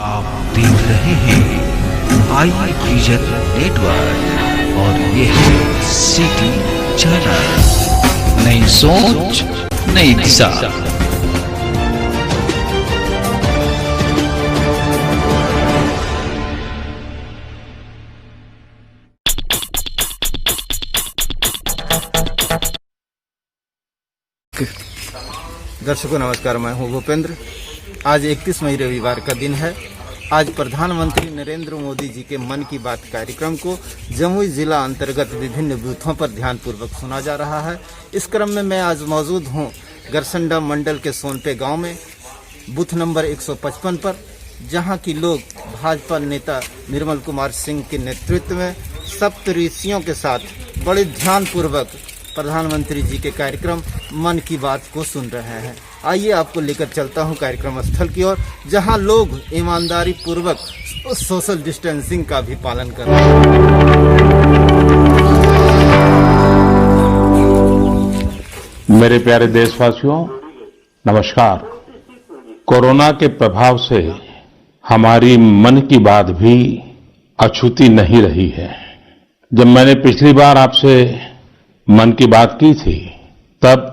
आप देख रहे हैं आई विजन नेटवर्क और ये है सिटी चैनल। नई सोच नई दिशा। दर्शकों नमस्कार, मैं हूं भूपेंद्र। आज 31 मई रविवार का दिन है। आज प्रधानमंत्री नरेंद्र मोदी जी के मन की बात कार्यक्रम को जमुई जिला अंतर्गत विभिन्न बूथों पर ध्यानपूर्वक सुना जा रहा है। इस क्रम में मैं आज मौजूद हूं गरसंडा मंडल के सोनपे गांव में बूथ नंबर 155 पर, जहां की लोग भाजपा नेता निर्मल कुमार सिंह के नेतृत्व में सप्तऋषियों के साथ बड़े ध्यानपूर्वक प्रधानमंत्री जी के कार्यक्रम मन की बात को सुन रहे हैं। आइए आपको लेकर चलता हूं कार्यक्रम स्थल की ओर, जहां लोग ईमानदारी पूर्वक सोशल डिस्टेंसिंग का भी पालन कर रहे हैं। मेरे प्यारे देशवासियों, नमस्कार। कोरोना के प्रभाव से हमारी मन की बात भी अछूती नहीं रही है। जब मैंने पिछली बार आपसे मन की बात की थी, तब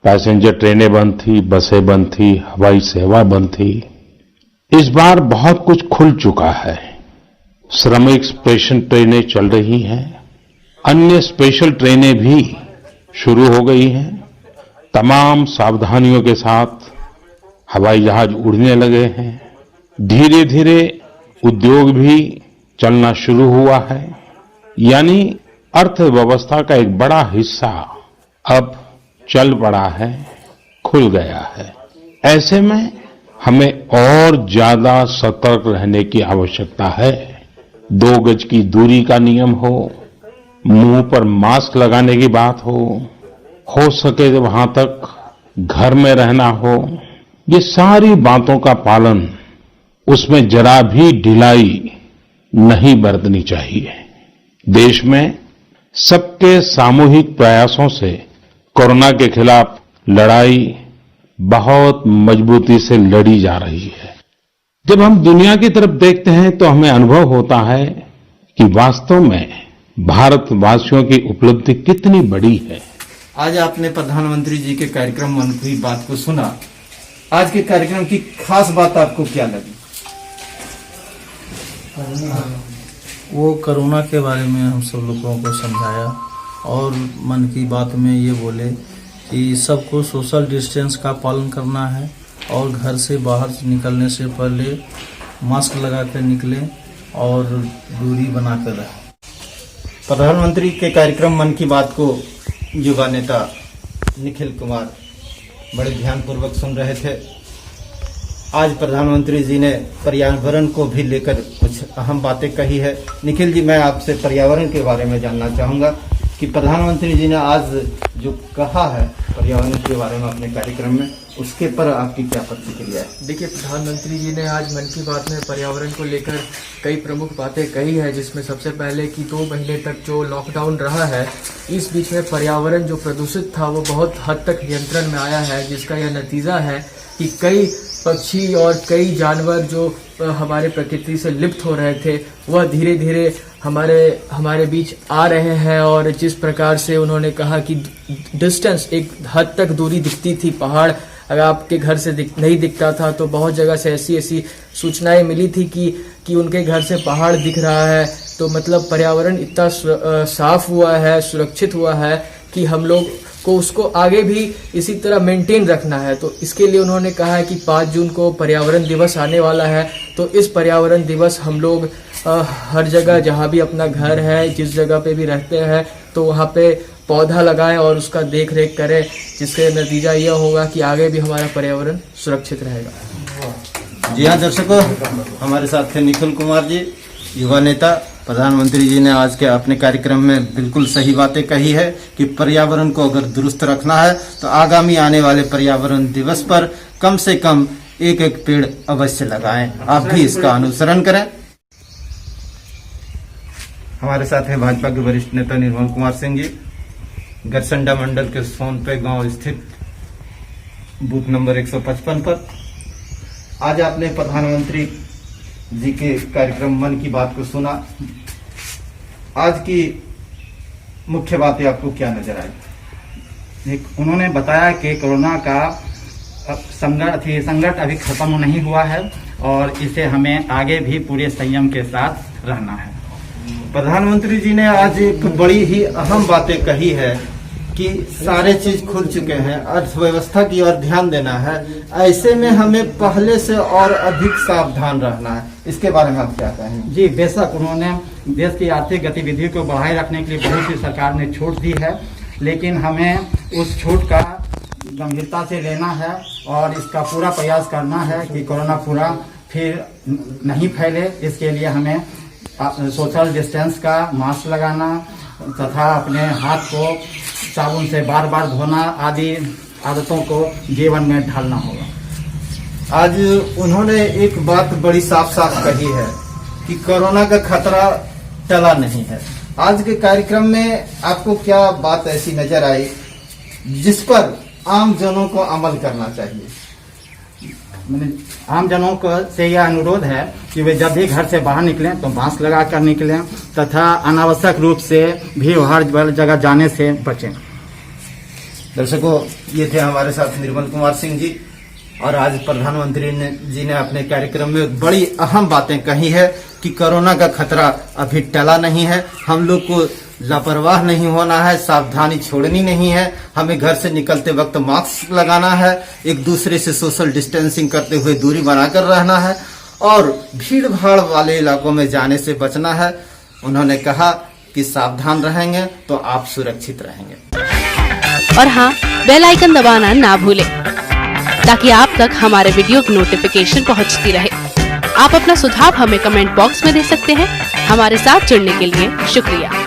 पैसेंजर ट्रेनें बंद थी, बसें बंद थी, हवाई सेवा बंद थी। इस बार बहुत कुछ खुल चुका है। श्रमिक स्पेशल ट्रेनें चल रही हैं, अन्य स्पेशल ट्रेनें भी शुरू हो गई हैं। तमाम सावधानियों के साथ हवाई जहाज उड़ने लगे हैं। धीरे धीरे उद्योग भी चलना शुरू हुआ है, यानी अर्थव्यवस्था का एक बड़ा हिस्सा अब चल पड़ा है, खुल गया है। ऐसे में हमें और ज्यादा सतर्क रहने की आवश्यकता है। 2 गज की दूरी का नियम हो, मुंह पर मास्क लगाने की बात हो सके तो वहां तक घर में रहना हो। ये सारी बातों का पालन, उसमें जरा भी ढिलाई नहीं बरतनी चाहिए। देश में सबके सामूहिक प्रयासों से कोरोना के खिलाफ लड़ाई बहुत मजबूती से लड़ी जा रही है। जब हम दुनिया की तरफ देखते हैं तो हमें अनुभव होता है कि वास्तव में भारतवासियों की उपलब्धि कितनी बड़ी है। आज आपने प्रधानमंत्री जी के कार्यक्रम मन की बात को सुना। आज के कार्यक्रम की खास बात आपको क्या लगी? वो कोरोना के बारे में हम सब लोगों को समझाया और मन की बात में ये बोले कि सबको सोशल डिस्टेंस का पालन करना है और घर से बाहर निकलने से पहले मास्क लगा कर निकलें और दूरी बना कर रहें। प्रधानमंत्री के कार्यक्रम मन की बात को युवा नेता निखिल कुमार बड़े ध्यानपूर्वक सुन रहे थे। आज प्रधानमंत्री जी ने पर्यावरण को भी लेकर कुछ अहम बातें कही है। निखिल जी, मैं आपसे पर्यावरण के बारे में जानना चाहूंगा कि प्रधानमंत्री जी ने आज जो कहा है पर्यावरण के बारे में अपने कार्यक्रम में, उसके पर आपकी क्या प्रतिक्रिया है? देखिए, प्रधानमंत्री जी ने आज मन की बात में पर्यावरण को लेकर कई प्रमुख बातें कही है, जिसमें सबसे पहले कि 2 महीने तक जो लॉकडाउन रहा है, इस बीच में पर्यावरण जो प्रदूषित था वो बहुत हद तक नियंत्रण में आया है, जिसका यह नतीजा है कि कई पक्षी और कई जानवर जो हमारे प्रकृति से लिप्त हो रहे थे वह धीरे धीरे हमारे बीच आ रहे हैं। और जिस प्रकार से उन्होंने कहा कि डिस्टेंस, एक हद तक दूरी दिखती थी, पहाड़ अगर आपके घर से नहीं दिखता था तो बहुत जगह से ऐसी सूचनाएं मिली थी कि उनके घर से पहाड़ दिख रहा है। तो मतलब पर्यावरण इतना साफ हुआ है, सुरक्षित हुआ है कि हम लोग को उसको आगे भी इसी तरह मेंटेन रखना है। तो इसके लिए उन्होंने कहा है कि 5 जून को पर्यावरण दिवस आने वाला है, तो इस पर्यावरण दिवस हम लोग हर जगह जहाँ भी अपना घर है, जिस जगह पे भी रहते हैं, तो वहाँ पे पौधा लगाएं और उसका देख रेख करें, जिसके नतीजा यह होगा कि आगे भी हमारा पर्यावरण सुरक्षित रहेगा। जी हाँ दर्शकों, हमारे साथ थे निखिल कुमार जी, युवा नेता। प्रधानमंत्री जी ने आज के अपने कार्यक्रम में बिल्कुल सही बातें कही है कि पर्यावरण को अगर दुरुस्त रखना है तो आगामी आने वाले पर्यावरण दिवस पर कम से कम 1-1 पेड़ अवश्य लगाएं। आप भी इसका अनुसरण करें। हमारे साथ है भाजपा के वरिष्ठ नेता निर्मल कुमार सिंह जी, गरसंडा मंडल के सोनपे गांव स्थित बूथ नंबर 155 पर। आज आपने प्रधानमंत्री जी के कार्यक्रम मन की बात को सुना। आज की मुख्य बातें आपको क्या नजर आई? उन्होंने बताया कि कोरोना का संकट अभी खत्म नहीं हुआ है और इसे हमें आगे भी पूरे संयम के साथ रहना है। प्रधानमंत्री जी ने आज एक बड़ी ही अहम बातें कही है कि सारे चीज खुल चुके हैं, अर्थव्यवस्था की ओर ध्यान देना है। ऐसे में हमें पहले से और अधिक सावधान रहना है। इसके बारे में आप क्या कहेंगे? जी बेशक, उन्होंने देश की आर्थिक गतिविधियों को बढ़ाए रखने के लिए बहुत सी सरकार ने छूट दी है, लेकिन हमें उस छूट का गंभीरता से लेना है और इसका पूरा प्रयास करना है कि कोरोना पूरा फिर नहीं फैले। इसके लिए हमें सोशल डिस्टेंस का मास्क लगाना तथा अपने हाथ को साबुन से बार बार धोना आदि आदतों को जीवन में ढालना होगा। आज उन्होंने एक बात बड़ी साफ साफ कही है कि कोरोना का खतरा टला नहीं है। आज के कार्यक्रम में आपको क्या बात ऐसी नजर आई जिस पर आम जनों को अमल करना चाहिए? आम जनों को से यह अनुरोध है कि वे जब भी घर से बाहर निकलें तो मास्क लगा कर निकलें तथा अनावश्यक रूप से भीड़ भाड़ जगह जाने से बचें। दर्शकों, ये थे हमारे साथ निर्मल कुमार सिंह जी और आज प्रधानमंत्री जी ने अपने कार्यक्रम में बड़ी अहम बातें कही है कि कोरोना का खतरा अभी टला नहीं है। हम लोग को लापरवाह नहीं होना है, सावधानी छोड़नी नहीं है। हमें घर से निकलते वक्त मास्क लगाना है, एक दूसरे से सोशल डिस्टेंसिंग करते हुए दूरी बनाकर रहना है और भीड़ भाड़ वाले इलाकों में जाने से बचना है। उन्होंने कहा कि सावधान रहेंगे तो आप सुरक्षित रहेंगे। और हाँ, बेल आइकन दबाना ना भूलें ताकि आप तक हमारे वीडियो की नोटिफिकेशन पहुंचती रहे। आप अपना सुझाव हमें कमेंट बॉक्स में दे सकते हैं। हमारे साथ जुड़ने के लिए शुक्रिया।